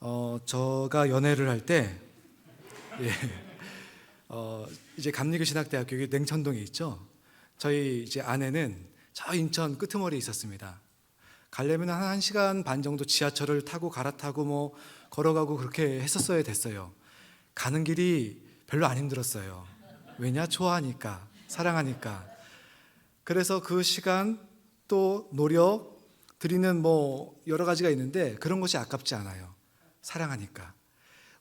저가 연애를 할 때, 예, 이제 감리교신학대학교 여기 냉천동에 있죠. 저희 이제 아내는 저 인천 끄트머리에 있었습니다. 가려면 한 1시간 반 정도 지하철을 타고 갈아타고 뭐 걸어가고 그렇게 했었어야 됐어요. 가는 길이 별로 안 힘들었어요. 왜냐? 좋아하니까, 사랑하니까. 그래서 그 시간 또 노력 드리는 뭐 여러 가지가 있는데 그런 것이 아깝지 않아요. 사랑하니까.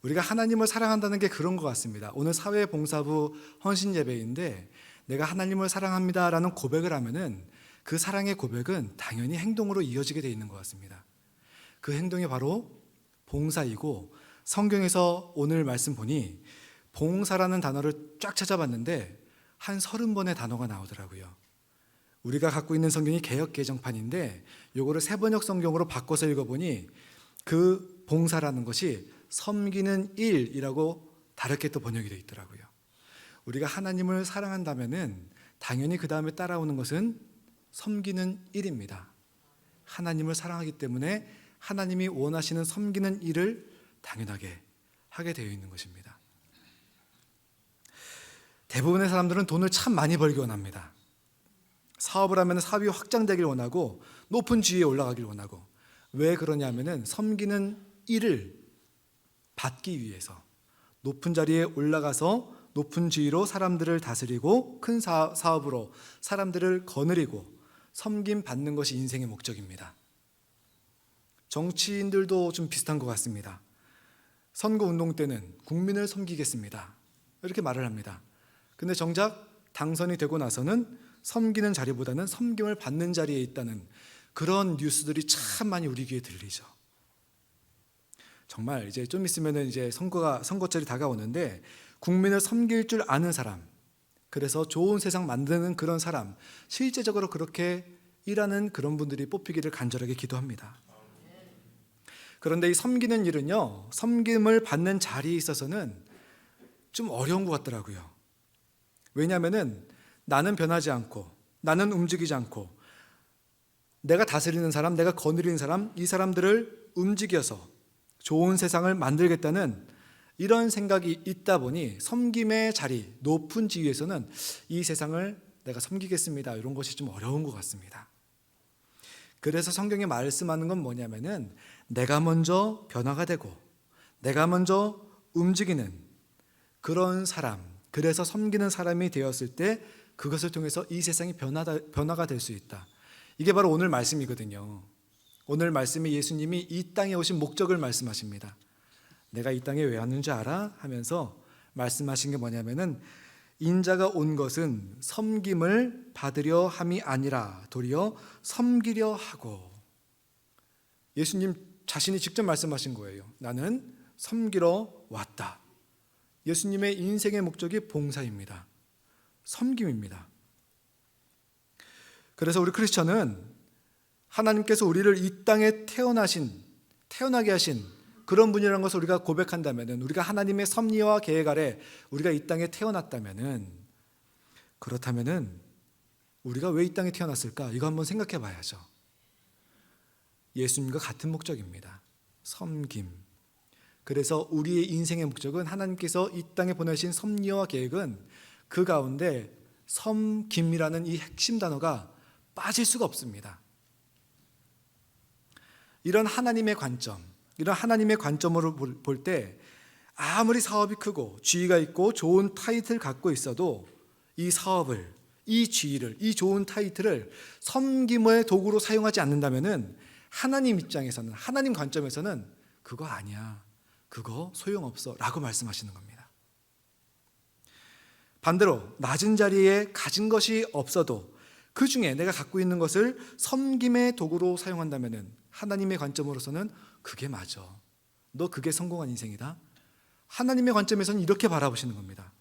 우리가 하나님을 사랑한다는 게 그런 것 같습니다. 오늘 사회봉사부 헌신예배인데 내가 하나님을 사랑합니다라는 고백을 하면은 그 사랑의 고백은 당연히 행동으로 이어지게 되어 있는 것 같습니다. 그 행동이 바로 봉사이고, 성경에서 오늘 말씀 보니 봉사라는 단어를 쫙 찾아봤는데 한 30번의 단어가 나오더라고요. 우리가 갖고 있는 성경이 개역 개정판인데 요거를 새번역 성경으로 바꿔서 읽어보니 그 봉사라는 것이 섬기는 일이라고 다르게 또 번역이 되어 있더라고요. 우리가 하나님을 사랑한다면은 당연히 그 다음에 따라오는 것은 섬기는 일입니다. 하나님을 사랑하기 때문에 하나님이 원하시는 섬기는 일을 당연하게 하게 되어 있는 것입니다. 대부분의 사람들은 돈을 참 많이 벌기 원합니다. 사업을 하면 사업이 확장되길 원하고 높은 지위에 올라가길 원하고, 왜 그러냐면은 섬기는 일을 받기 위해서 높은 자리에 올라가서 높은 지위로 사람들을 다스리고 큰 사업으로 사람들을 거느리고 섬김 받는 것이 인생의 목적입니다. 정치인들도 좀 비슷한 것 같습니다. 선거운동 때는 국민을 섬기겠습니다 이렇게 말을 합니다. 근데 정작 당선이 되고 나서는 섬기는 자리보다는 섬김을 받는 자리에 있다는 그런 뉴스들이 참 많이 우리 귀에 들리죠. 정말 이제 좀 있으면은 이제 선거철이 다가오는데 국민을 섬길 줄 아는 사람, 그래서 좋은 세상 만드는 그런 사람, 실제적으로 그렇게 일하는 그런 분들이 뽑히기를 간절하게 기도합니다. 그런데 이 섬기는 일은요, 섬김을 받는 자리에 있어서는 좀 어려운 것 같더라고요. 왜냐하면은 나는 변하지 않고 나는 움직이지 않고 내가 다스리는 사람, 내가 거느리는 사람, 이 사람들을 움직여서 좋은 세상을 만들겠다는 이런 생각이 있다 보니 섬김의 자리, 높은 지위에서는 이 세상을 내가 섬기겠습니다 이런 것이 좀 어려운 것 같습니다. 그래서 성경에 말씀하는 건 뭐냐면은 내가 먼저 변화가 되고 내가 먼저 움직이는 그런 사람, 그래서 섬기는 사람이 되었을 때 그것을 통해서 이 세상이 변화가 될 수 있다. 이게 바로 오늘 말씀이거든요. 오늘 말씀이 예수님이 이 땅에 오신 목적을 말씀하십니다. 내가 이 땅에 왜 왔는지 알아? 하면서 말씀하신 게 뭐냐면은 인자가 온 것은 섬김을 받으려 함이 아니라 도리어 섬기려 하고. 예수님 자신이 직접 말씀하신 거예요. 나는 섬기러 왔다. 예수님의 인생의 목적이 봉사입니다. 섬김입니다. 그래서 우리 크리스천은 하나님께서 우리를 이 땅에 태어나게 하신 그런 분이라는 것을 우리가 고백한다면은, 우리가 하나님의 섭리와 계획 아래 우리가 이 땅에 태어났다면은, 그렇다면은 우리가 왜 이 땅에 태어났을까? 이거 한번 생각해 봐야죠. 예수님과 같은 목적입니다. 섬김. 그래서 우리의 인생의 목적은, 하나님께서 이 땅에 보내신 섭리와 계획은 그 가운데 섬김이라는 이 핵심 단어가 빠질 수가 없습니다. 이런 하나님의 관점으로 볼 때 아무리 사업이 크고 지위가 있고 좋은 타이틀 갖고 있어도 이 사업을, 이 지위를, 이 좋은 타이틀을 섬김의 도구로 사용하지 않는다면은 하나님 입장에서는, 하나님 관점에서는 그거 아니야, 그거 소용없어 라고 말씀하시는 겁니다. 반대로 낮은 자리에 가진 것이 없어도 그 중에 내가 갖고 있는 것을 섬김의 도구로 사용한다면은 하나님의 관점으로서는 그게 맞아, 너 그게 성공한 인생이다. 하나님의 관점에서는 이렇게 바라보시는 겁니다.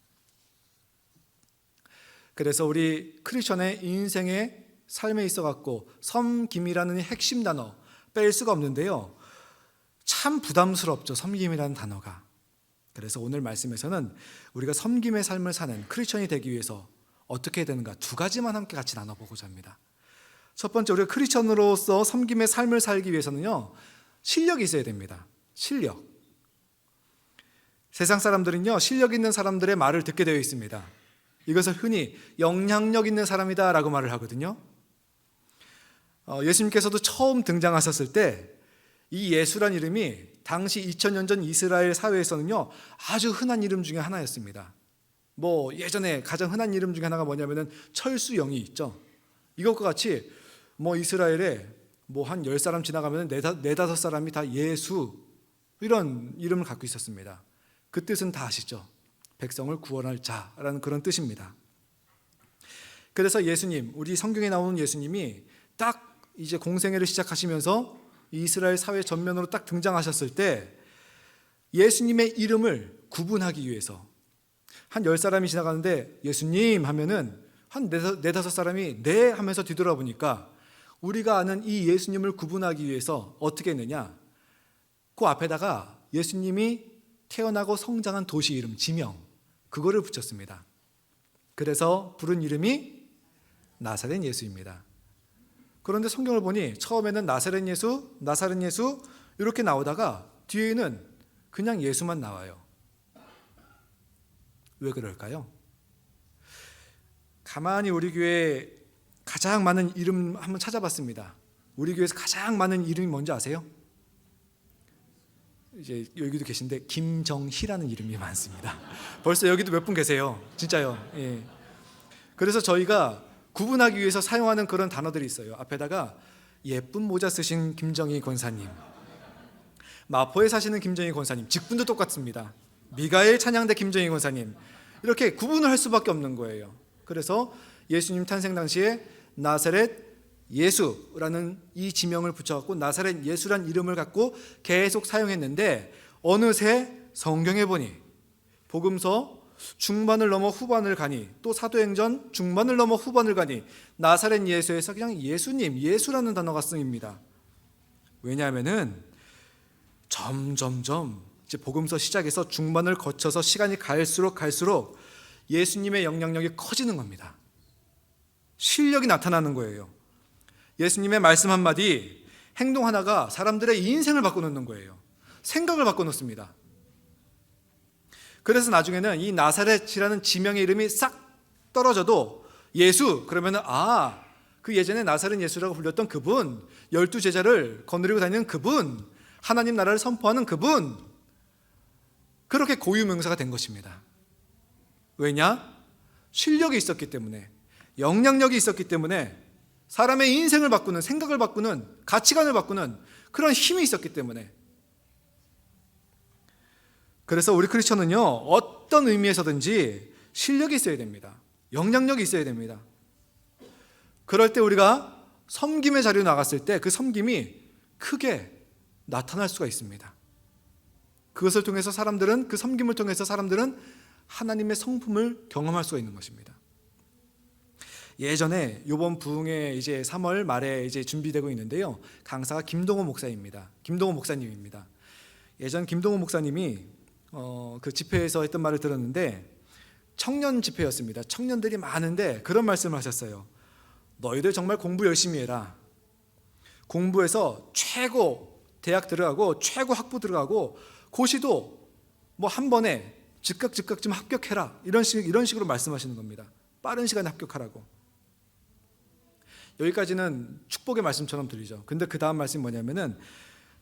그래서 우리 크리스천의 인생의 삶에 있어 갖고 섬김이라는 핵심 단어 뺄 수가 없는데요, 참 부담스럽죠, 섬김이라는 단어가. 그래서 오늘 말씀에서는 우리가 섬김의 삶을 사는 크리스천이 되기 위해서 어떻게 해야 되는가, 두 가지만 함께 같이 나눠보고자 합니다. 첫 번째, 우리가 크리스천으로서 섬김의 삶을 살기 위해서는요, 실력이 있어야 됩니다. 실력. 세상 사람들은요, 실력 있는 사람들의 말을 듣게 되어 있습니다. 이것을 흔히 영향력 있는 사람이다 라고 말을 하거든요. 예수님께서도 처음 등장하셨을 때 이 예수란 이름이 당시 2000년 전 이스라엘 사회에서는요, 아주 흔한 이름 중에 하나였습니다. 예전에 가장 흔한 이름 중에 하나가 뭐냐면은 철수영이 있죠. 이것과 같이 이스라엘에 한 10사람 지나가면 네다섯 사람이 다 예수, 이런 이름을 갖고 있었습니다. 그 뜻은 다 아시죠? 백성을 구원할 자라는 그런 뜻입니다. 그래서 예수님, 우리 성경에 나오는 예수님이 딱 이제 공생애를 시작하시면서 이스라엘 사회 전면으로 딱 등장하셨을 때 예수님의 이름을 구분하기 위해서 한 10사람이 지나가는데 예수님 하면은 한 네다섯 사람이 네 하면서 뒤돌아보니까 우리가 아는 이 예수님을 구분하기 위해서 어떻게 했느냐, 그 앞에다가 예수님이 태어나고 성장한 도시 이름, 지명, 그거를 붙였습니다. 그래서 부른 이름이 나사렛 예수입니다. 그런데 성경을 보니 처음에는 나사렛 예수 이렇게 나오다가 뒤에는 그냥 예수만 나와요. 왜 그럴까요? 가만히 우리 교회 가장 많은 이름 한번 찾아봤습니다. 우리 교회에서 가장 많은 이름이 뭔지 아세요? 이제 여기도 계신데 김정희라는 이름이 많습니다. 벌써 여기도 몇 분 계세요. 진짜요. 예. 그래서 저희가 구분하기 위해서 사용하는 그런 단어들이 있어요. 앞에다가 예쁜 모자 쓰신 김정희 권사님, 마포에 사시는 김정희 권사님, 직분도 똑같습니다. 미가엘 찬양대 김정희 권사님, 이렇게 구분을 할 수밖에 없는 거예요. 그래서 예수님 탄생 당시에 나사렛 예수라는 이 지명을 붙여갖고 나사렛 예수란 이름을 갖고 계속 사용했는데, 어느새 성경에 보니 복음서 중반을 넘어 후반을 가니, 또 사도행전 중반을 넘어 후반을 가니 나사렛 예수에서 그냥 예수님, 예수라는 단어가 쓰입니다. 왜냐하면은 점점점 이제 복음서 시작에서 중반을 거쳐서 시간이 갈수록 예수님의 영향력이 커지는 겁니다. 실력이 나타나는 거예요. 예수님의 말씀 한마디, 행동 하나가 사람들의 인생을 바꿔놓는 거예요. 생각을 바꿔놓습니다. 그래서 나중에는 이 나사렛이라는 지명의 이름이 싹 떨어져도 예수 그러면은 그 예전에 나사렛 예수라고 불렸던 그분, 12제자를 거느리고 다니는 그분, 하나님 나라를 선포하는 그분, 그렇게 고유명사가 된 것입니다. 왜냐? 실력이 있었기 때문에, 영향력이 있었기 때문에, 사람의 인생을 바꾸는, 생각을 바꾸는, 가치관을 바꾸는 그런 힘이 있었기 때문에. 그래서 우리 크리스천은요, 어떤 의미에서든지 실력이 있어야 됩니다. 영향력이 있어야 됩니다. 그럴 때 우리가 섬김의 자리로 나갔을 때 그 섬김이 크게 나타날 수가 있습니다. 그것을 통해서 그 섬김을 통해서 사람들은 하나님의 성품을 경험할 수가 있는 것입니다. 예전에 이번 부흥회 이제 3월 말에 이제 준비되고 있는데요. 강사가 김동호 목사님입니다. 예전 김동호 목사님이 그 집회에서 했던 말을 들었는데, 청년 집회였습니다. 청년들이 많은데 그런 말씀을 하셨어요. 너희들 정말 공부 열심히 해라. 공부해서 최고 대학 들어가고 최고 학부 들어가고 고시도 한 번에 즉각 좀 합격해라. 이런 식으로 말씀하시는 겁니다. 빠른 시간에 합격하라고. 여기까지는 축복의 말씀처럼 들리죠. 근데 그 다음 말씀이 뭐냐면은,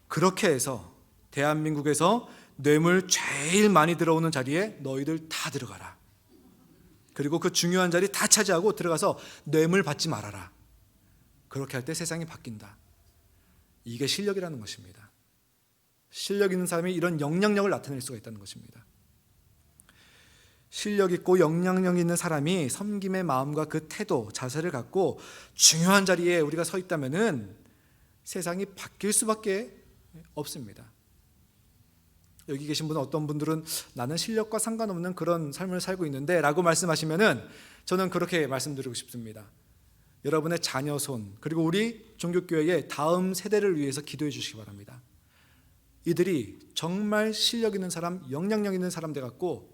그렇게 해서 대한민국에서 뇌물 제일 많이 들어오는 자리에 너희들 다 들어가라. 그리고 그 중요한 자리 다 차지하고 들어가서 뇌물 받지 말아라. 그렇게 할 때 세상이 바뀐다. 이게 실력이라는 것입니다. 실력 있는 사람이 이런 영향력을 나타낼 수가 있다는 것입니다. 실력 있고 영향력 있는 사람이 섬김의 마음과 그 태도, 자세를 갖고 중요한 자리에 우리가 서 있다면은 세상이 바뀔 수밖에 없습니다. 여기 계신 분은 어떤 분들은 나는 실력과 상관없는 그런 삶을 살고 있는데 라고 말씀하시면은 저는 그렇게 말씀드리고 싶습니다. 여러분의 자녀 손, 그리고 우리 종교교회의 다음 세대를 위해서 기도해 주시기 바랍니다. 이들이 정말 실력 있는 사람, 영향력 있는 사람 돼갖고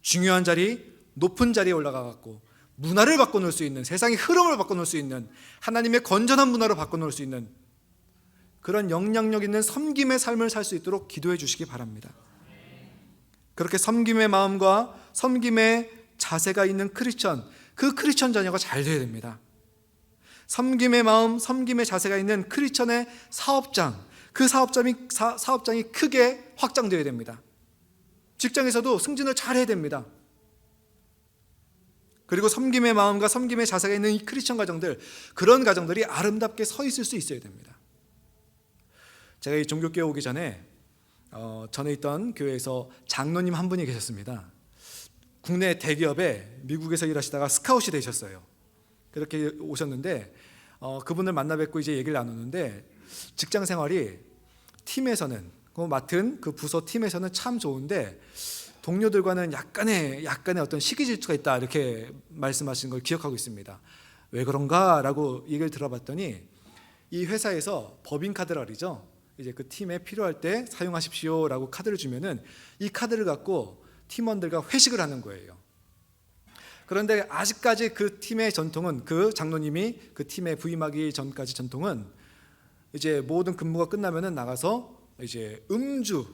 중요한 자리, 높은 자리에 올라가갖고 문화를 바꿔놓을 수 있는, 세상의 흐름을 바꿔놓을 수 있는, 하나님의 건전한 문화로 바꿔놓을 수 있는 그런 영향력 있는 섬김의 삶을 살 수 있도록 기도해 주시기 바랍니다. 그렇게 섬김의 마음과 섬김의 자세가 있는 크리스천, 그 크리스천 자녀가 잘 되어야 됩니다. 섬김의 마음, 섬김의 자세가 있는 크리스천의 사업장, 그 사업장이 크게 확장되어야 됩니다. 직장에서도 승진을 잘해야 됩니다. 그리고 섬김의 마음과 섬김의 자세가 있는 이 크리스천 가정들, 그런 가정들이 아름답게 서 있을 수 있어야 됩니다. 제가 이 종교교회 오기 전에 전에 있던 교회에서 장로님 한 분이 계셨습니다. 국내 대기업에 미국에서 일하시다가 스카웃이 되셨어요. 그렇게 오셨는데 그분을 만나 뵙고 이제 얘기를 나누는데, 직장 생활이 팀에서는 맡은 그 부서 팀에서는 참 좋은데 동료들과는 약간의 어떤 시기 질투가 있다, 이렇게 말씀하신 걸 기억하고 있습니다. 왜 그런가라고 얘기를 들어봤더니, 이 회사에서 법인카드라 그러죠. 이제 그 팀에 필요할 때 사용하십시오라고 카드를 주면은 이 카드를 갖고 팀원들과 회식을 하는 거예요. 그런데 아직까지 그 팀의 전통은, 그 장로님이 그 팀에 부임하기 전까지 전통은, 이제 모든 근무가 끝나면은 나가서 이제 음주,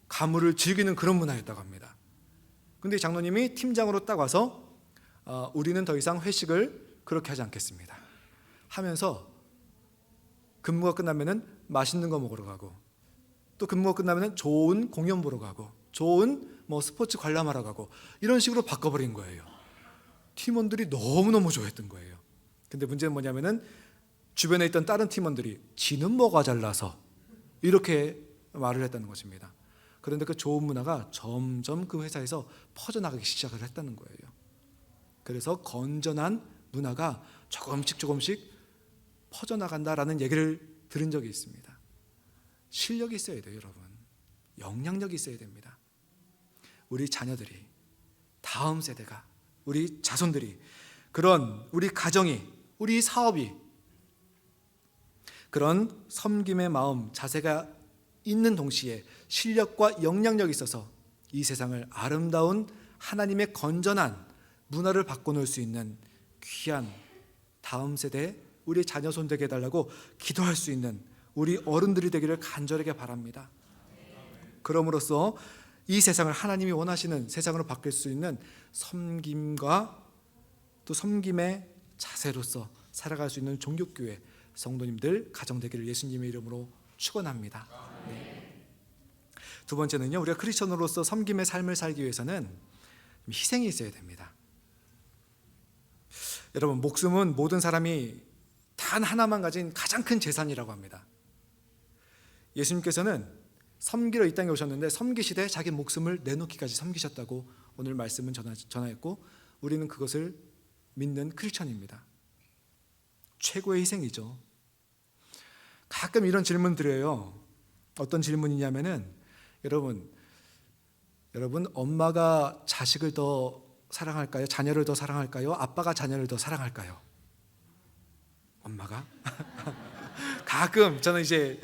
가물을 즐기는 그런 문화였다고 합니다. 근데 장로님이 팀장으로 딱 와서 우리는 더 이상 회식을 그렇게 하지 않겠습니다 하면서 근무가 끝나면은 맛있는 거 먹으러 가고, 또 근무가 끝나면은 좋은 공연 보러 가고, 좋은 스포츠 관람하러 가고, 이런 식으로 바꿔버린 거예요. 팀원들이 너무너무 좋아했던 거예요. 근데 문제는 뭐냐면은 주변에 있던 다른 팀원들이 지는 뭐가 잘나서 이렇게 말을 했다는 것입니다. 그런데 그 좋은 문화가 점점 그 회사에서 퍼져나가기 시작을 했다는 거예요. 그래서 건전한 문화가 조금씩 퍼져나간다라는 얘기를 들은 적이 있습니다. 실력이 있어야 돼요, 여러분. 영향력이 있어야 됩니다. 우리 자녀들이, 다음 세대가, 우리 자손들이, 그런 우리 가정이, 우리 사업이 그런 섬김의 마음, 자세가 있는 동시에 실력과 영향력이 있어서 이 세상을 아름다운 하나님의 건전한 문화를 바꿔놓을 수 있는 귀한 다음 세대, 우리 자녀 손되게 해달라고 기도할 수 있는 우리 어른들이 되기를 간절하게 바랍니다. 그럼으로써 이 세상을 하나님이 원하시는 세상으로 바뀔 수 있는 섬김과 또 섬김의 자세로서 살아갈 수 있는 종교교회 성도님들 가정 되기를 예수님의 이름으로 축원합니다. 네. 두 번째는요, 우리가 크리스천으로서 섬김의 삶을 살기 위해서는 희생이 있어야 됩니다. 여러분, 목숨은 모든 사람이 단 하나만 가진 가장 큰 재산이라고 합니다. 예수님께서는 섬기러 이 땅에 오셨는데 섬기시되 자기 목숨을 내놓기까지 섬기셨다고 오늘 말씀은 전하였고, 우리는 그것을 믿는 크리스천입니다. 최고의 희생이죠. 가끔 이런 질문 드려요. 어떤 질문이냐면은, 여러분 엄마가 자식을 더 사랑할까요? 자녀를 더 사랑할까요? 아빠가 자녀를 더 사랑할까요? 엄마가? 가끔 저는 이제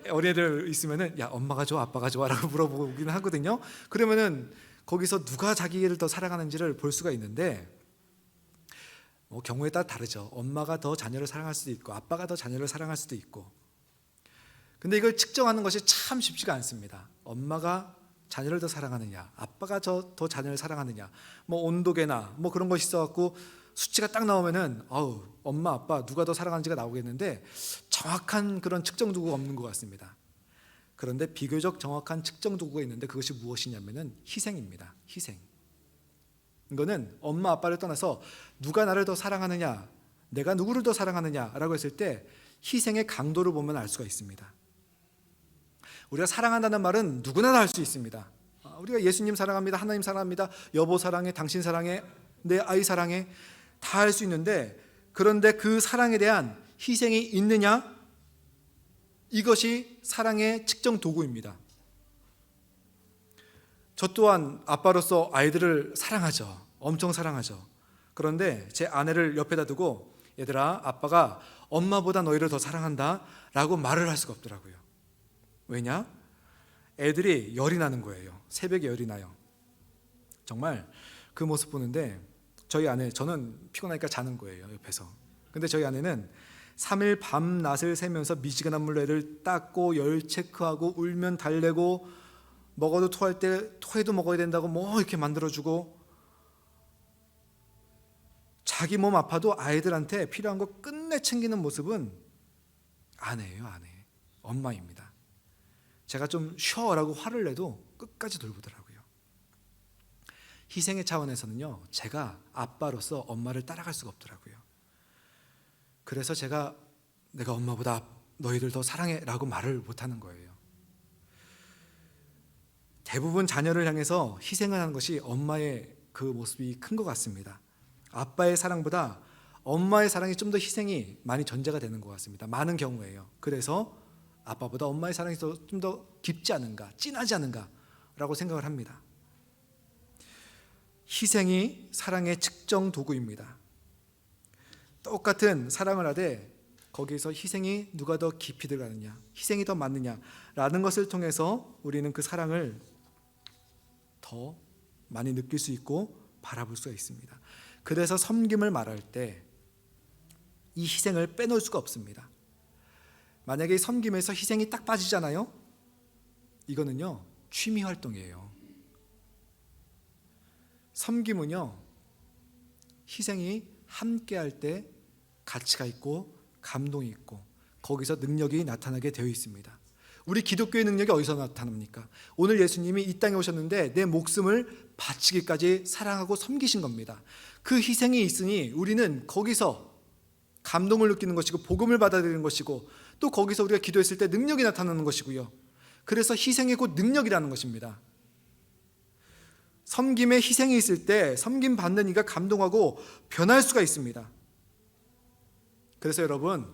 어린애들 있으면은 야, 엄마가 좋아, 아빠가 좋아라고 물어보긴 하거든요. 그러면은 거기서 누가 자기를 더 사랑하는지를 볼 수가 있는데, 경우에 따라 다르죠. 엄마가 더 자녀를 사랑할 수도 있고 아빠가 더 자녀를 사랑할 수도 있고. 근데 이걸 측정하는 것이 참 쉽지가 않습니다. 엄마가 자녀를 더 사랑하느냐, 아빠가 더 자녀를 사랑하느냐, 온도계나 그런 것이 있어갖고 수치가 딱 나오면은 엄마 아빠 누가 더 사랑하는지가 나오겠는데, 정확한 그런 측정 도구가 없는 것 같습니다. 그런데 비교적 정확한 측정 도구가 있는데, 그것이 무엇이냐면은 희생입니다. 희생. 이거는 엄마 아빠를 떠나서 누가 나를 더 사랑하느냐, 내가 누구를 더 사랑하느냐라고 했을 때 희생의 강도를 보면 알 수가 있습니다. 우리가 사랑한다는 말은 누구나 다 할 수 있습니다. 우리가 예수님 사랑합니다, 하나님 사랑합니다, 여보 사랑해, 당신 사랑해, 내 아이 사랑해, 다 할 수 있는데, 그런데 그 사랑에 대한 희생이 있느냐? 이것이 사랑의 측정 도구입니다. 저 또한 아빠로서 아이들을 사랑하죠. 엄청 사랑하죠. 그런데 제 아내를 옆에다 두고 얘들아, 아빠가 엄마보다 너희를 더 사랑한다 라고 말을 할 수가 없더라고요. 왜냐? 애들이 열이 나는 거예요. 새벽에 열이 나요. 정말 그 모습 보는데 저희 아내, 저는 피곤하니까 자는 거예요, 옆에서. 근데 저희 아내는 3일 밤낮을 새면서 미지근한 물로 애를 닦고 열 체크하고 울면 달래고 먹어도 토할 때 토해도 먹어야 된다고 뭐 이렇게 만들어주고 자기 몸 아파도 아이들한테 필요한 거 끝내 챙기는 모습은 아내예요. 아내, 엄마입니다. 제가 좀 쉬어라고 화를 내도 끝까지 돌보더라고요. 희생의 차원에서는요, 제가 아빠로서 엄마를 따라갈 수가 없더라고요. 그래서 제가 내가 엄마보다 너희들 더 사랑해 라고 말을 못하는 거예요. 대부분 자녀를 향해서 희생을 하는 것이 엄마의 그 모습이 큰 것 같습니다. 아빠의 사랑보다 엄마의 사랑이 좀 더 희생이 많이 전제가 되는 것 같습니다. 많은 경우에요. 그래서 아빠보다 엄마의 사랑이 좀 더 깊지 않은가, 진하지 않은가 라고 생각을 합니다. 희생이 사랑의 측정 도구입니다. 똑같은 사랑을 하되 거기에서 희생이 누가 더 깊이 들어가느냐, 희생이 더 많느냐라는 것을 통해서 우리는 그 사랑을 더 많이 느낄 수 있고 바라볼 수가 있습니다. 그래서 섬김을 말할 때 이 희생을 빼놓을 수가 없습니다. 만약에 섬김에서 희생이 딱 빠지잖아요. 이거는요, 취미 활동이에요. 섬김은요, 희생이 함께 할 때 가치가 있고 감동이 있고 거기서 능력이 나타나게 되어 있습니다. 우리 기독교의 능력이 어디서 나타납니까? 오늘 예수님이 이 땅에 오셨는데 내 목숨을 바치기까지 사랑하고 섬기신 겁니다. 그 희생이 있으니 우리는 거기서 감동을 느끼는 것이고 복음을 받아들이는 것이고 또 거기서 우리가 기도했을 때 능력이 나타나는 것이고요. 그래서 희생이 곧 능력이라는 것입니다. 섬김에 희생이 있을 때 섬김 받는 이가 감동하고 변할 수가 있습니다. 그래서 여러분,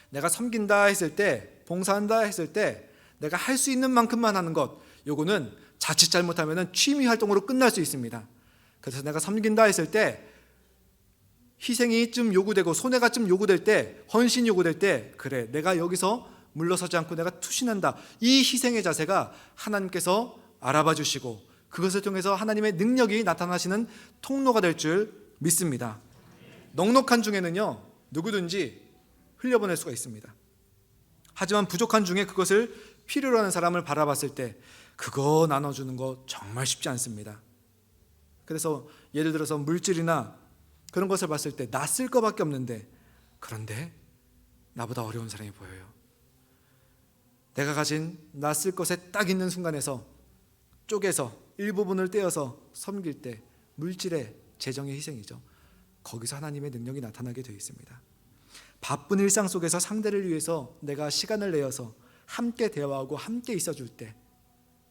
내가 섬긴다 했을 때, 봉사한다 했을 때 내가 할 수 있는 만큼만 하는 것, 요거는 자칫 잘못하면 취미 활동으로 끝날 수 있습니다. 그래서 내가 섬긴다 했을 때 희생이 좀 요구되고 손해가 좀 요구될 때, 헌신이 요구될 때, 그래 내가 여기서 물러서지 않고 내가 투신한다, 이 희생의 자세가 하나님께서 알아봐 주시고 그것을 통해서 하나님의 능력이 나타나시는 통로가 될 줄 믿습니다. 넉넉한 중에는요, 누구든지 흘려보낼 수가 있습니다. 하지만 부족한 중에 그것을 필요로 하는 사람을 바라봤을 때 그거 나눠주는 거 정말 쉽지 않습니다. 그래서 예를 들어서 물질이나 그런 것을 봤을 때 나 쓸 거밖에 없는데, 그런데 나보다 어려운 사람이 보여요. 내가 가진 나 쓸 것에 딱 있는 순간에서 쪼개서 일부분을 떼어서 섬길 때 물질의 재정의 희생이죠. 거기서 하나님의 능력이 나타나게 되어 있습니다. 바쁜 일상 속에서 상대를 위해서 내가 시간을 내어서 함께 대화하고 함께 있어줄 때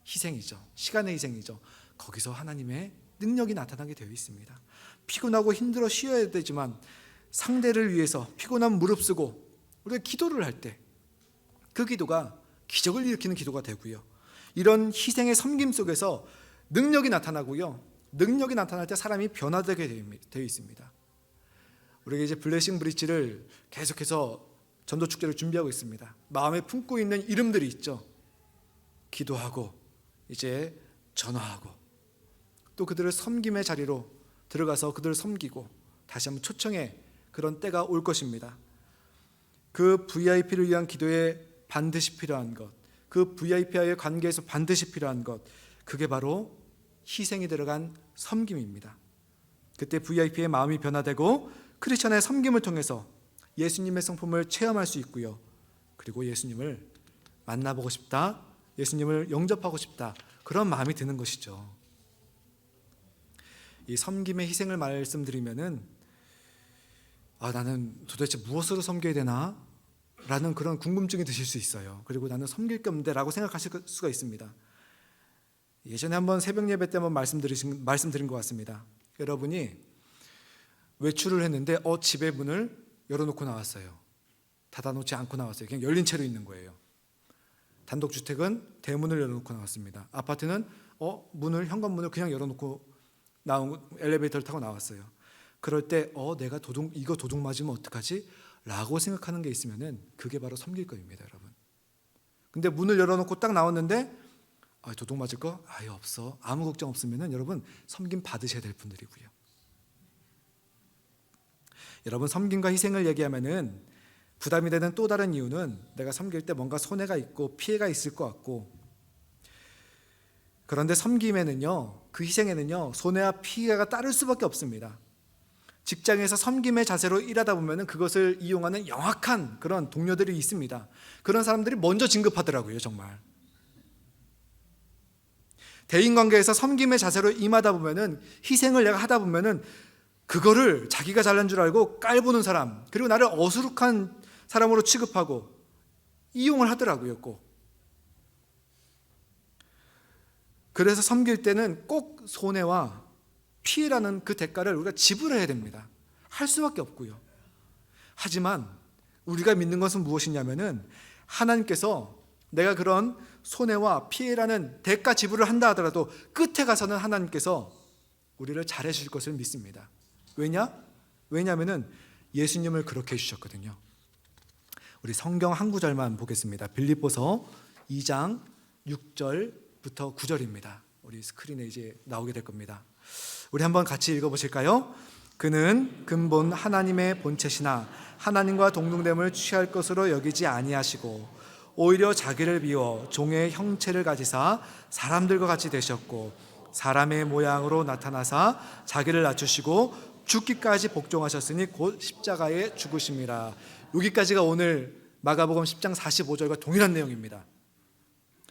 희생이죠. 시간의 희생이죠. 거기서 하나님의 능력이 나타나게 되어 있습니다. 피곤하고 힘들어 쉬어야 되지만 상대를 위해서 피곤한 무릅쓰고 우리가 기도를 할 때 그 기도가 기적을 일으키는 기도가 되고요. 이런 희생의 섬김 속에서 능력이 나타나고요. 능력이 나타날 때 사람이 변화되게 되어 있습니다. 우리가 이제 블레싱 브릿지를 계속해서 전도 축제를 준비하고 있습니다. 마음에 품고 있는 이름들이 있죠. 기도하고 이제 전화하고 또 그들을 섬김의 자리로 들어가서 그들을 섬기고 다시 한번 초청의 그런 때가 올 것입니다. 그 VIP를 위한 기도에 반드시 필요한 것, 그 VIP와의 관계에서 반드시 필요한 것, 그게 바로 희생이 들어간 섬김입니다. 그때 VIP의 마음이 변화되고 크리스천의 섬김을 통해서 예수님의 성품을 체험할 수 있고요. 그리고 예수님을 만나보고 싶다, 예수님을 영접하고 싶다, 그런 마음이 드는 것이죠. 이 섬김의 희생을 말씀드리면은 나는 도대체 무엇으로 섬겨야 되나? 라는 그런 궁금증이 드실 수 있어요. 그리고 나는 섬길 게 없는데 라고 생각하실 수가 있습니다. 예전에 한번 새벽 예배 때 한번 말씀드린 것 같습니다. 여러분이 외출을 했는데 집의 문을 열어놓고 나왔어요. 닫아놓지 않고 나왔어요. 그냥 열린 채로 있는 거예요. 단독주택은 대문을 열어놓고 나왔습니다. 아파트는 현관문을 그냥 열어놓고 엘리베이터를 타고 나왔어요. 그럴 때 내가 이거 도둑 맞으면 어떡하지? 라고 생각하는 게 있으면은 그게 바로 섬길 거입니다, 여러분. 근데 문을 열어놓고 딱 나왔는데 도둑 맞을 거 아예 없어, 아무 걱정 없으면은 여러분 섬김 받으셔야 될 분들이고요. 여러분 섬김과 희생을 얘기하면은 부담이 되는 또 다른 이유는 내가 섬길 때 뭔가 손해가 있고 피해가 있을 것 같고, 그런데 섬김에는요, 그 희생에는요, 손해와 피해가 따를 수밖에 없습니다. 직장에서 섬김의 자세로 일하다 보면 그것을 이용하는 영악한 그런 동료들이 있습니다. 그런 사람들이 먼저 진급하더라고요, 정말. 대인관계에서 섬김의 자세로 임하다 보면은, 희생을 내가 하다 보면은 그거를 자기가 잘난 줄 알고 깔보는 사람, 그리고 나를 어수룩한 사람으로 취급하고 이용을 하더라고요, 꼭. 그래서 섬길 때는 꼭 손해와 피해라는 그 대가를 우리가 지불해야 됩니다. 할 수밖에 없고요. 하지만 우리가 믿는 것은 무엇이냐면은, 하나님께서 내가 그런 손해와 피해라는 대가 지불을 한다 하더라도 끝에 가서는 하나님께서 우리를 잘해 주실 것을 믿습니다. 왜냐하면은 예수님을 그렇게 해주셨거든요. 우리 성경 한 구절만 보겠습니다. 빌립보서 2장 6절부터 9절입니다. 우리 스크린에 이제 나오게 될 겁니다. 우리 한번 같이 읽어보실까요? 그는 근본 하나님의 본체시나 하나님과 동등됨을 취할 것으로 여기지 아니하시고 오히려 자기를 비워 종의 형체를 가지사 사람들과 같이 되셨고 사람의 모양으로 나타나사 자기를 낮추시고 죽기까지 복종하셨으니 곧 십자가에 죽으심이라. 여기까지가 오늘 마가복음 10장 45절과 동일한 내용입니다.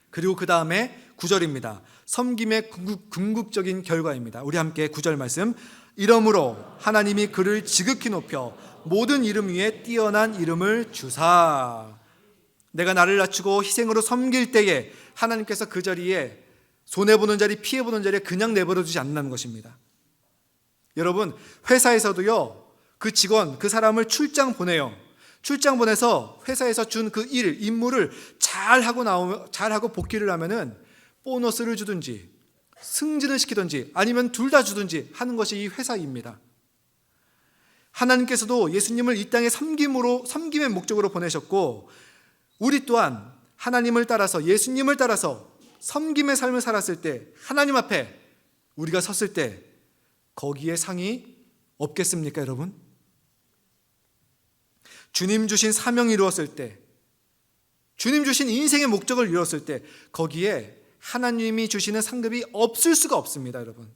그리고 그 다음에 9절입니다. 섬김의 궁극적인 결과입니다. 우리 함께 9절 말씀. 이러므로 하나님이 그를 지극히 높여 모든 이름 위에 뛰어난 이름을 주사. 내가 나를 낮추고 희생으로 섬길 때에 하나님께서 그 자리에 손해보는 자리, 피해보는 자리에 그냥 내버려 두지 않는다는 것입니다. 여러분, 회사에서도요, 그 직원, 그 사람을 출장 보내요. 출장 보내서 회사에서 준 그 임무를 잘하고 복귀를 하면은 보너스를 주든지 승진을 시키든지 아니면 둘 다 주든지 하는 것이 이 회사입니다. 하나님께서도 예수님을 이 땅에 섬김의 목적으로 보내셨고, 우리 또한 하나님을 따라서, 예수님을 따라서 섬김의 삶을 살았을 때, 하나님 앞에 우리가 섰을 때 거기에 상이 없겠습니까, 여러분? 주님 주신 사명이 이루었을 때, 주님 주신 인생의 목적을 이루었을 때 거기에 하나님이 주시는 상급이 없을 수가 없습니다, 여러분.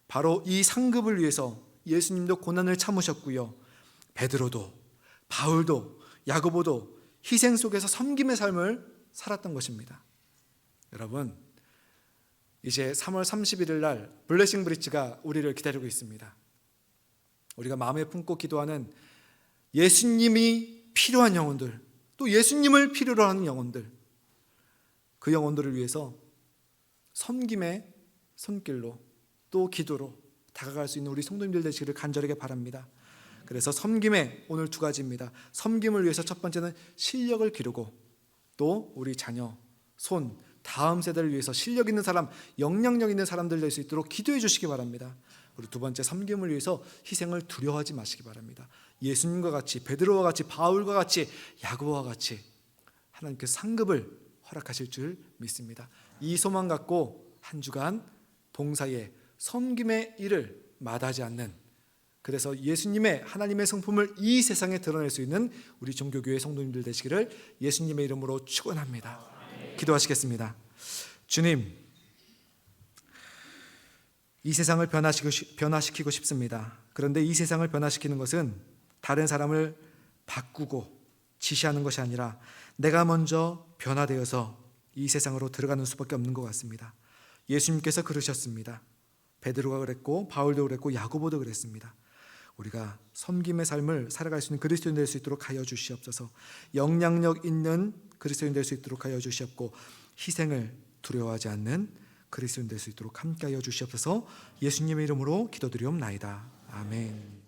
바로 이 상급을 위해서 예수님도 고난을 참으셨고요, 베드로도, 바울도, 야고보도 희생 속에서 섬김의 삶을 살았던 것입니다. 여러분, 이제 3월 31일 날 블레싱 브릿지가 우리를 기다리고 있습니다. 우리가 마음에 품고 기도하는 예수님이 필요한 영혼들, 또 예수님을 필요로 하는 영혼들, 그 영혼들을 위해서 섬김의 손길로 또 기도로 다가갈 수 있는 우리 성도님들 되시기를 간절하게 바랍니다. 그래서 섬김의 오늘 두 가지입니다. 섬김을 위해서 첫 번째는 실력을 기르고, 또 우리 자녀, 다음 세대를 위해서 실력 있는 사람, 영향력 있는 사람들 될 수 있도록 기도해 주시기 바랍니다. 그리고 두 번째, 섬김을 위해서 희생을 두려워하지 마시기 바랍니다. 예수님과 같이, 베드로와 같이, 바울과 같이, 야고보와 같이 하나님께서 상급을 허락하실 줄 믿습니다. 이 소망 갖고 한 주간 봉사의 섬김의 일을 마다하지 않는, 그래서 예수님의, 하나님의 성품을 이 세상에 드러낼 수 있는 우리 종교교회 성도님들 되시기를 예수님의 이름으로 축원합니다. 기도하시겠습니다. 주님, 이 세상을 변화시키고 싶습니다. 그런데 이 세상을 변화시키는 것은 다른 사람을 바꾸고 지시하는 것이 아니라 내가 먼저 변화되어서 이 세상으로 들어가는 수밖에 없는 것 같습니다. 예수님께서 그러셨습니다. 베드로가 그랬고, 바울도 그랬고, 야고보도 그랬습니다. 우리가 섬김의 삶을 살아갈 수 있는 그리스도인 될 수 있도록 하여 주시옵소서. 영향력 있는 그리스도인 될 수 있도록 하여 주시옵고, 희생을 두려워하지 않는 그리스도인 될 수 있도록 함께 하여 주시옵소서. 예수님의 이름으로 기도드리옵나이다. 아멘.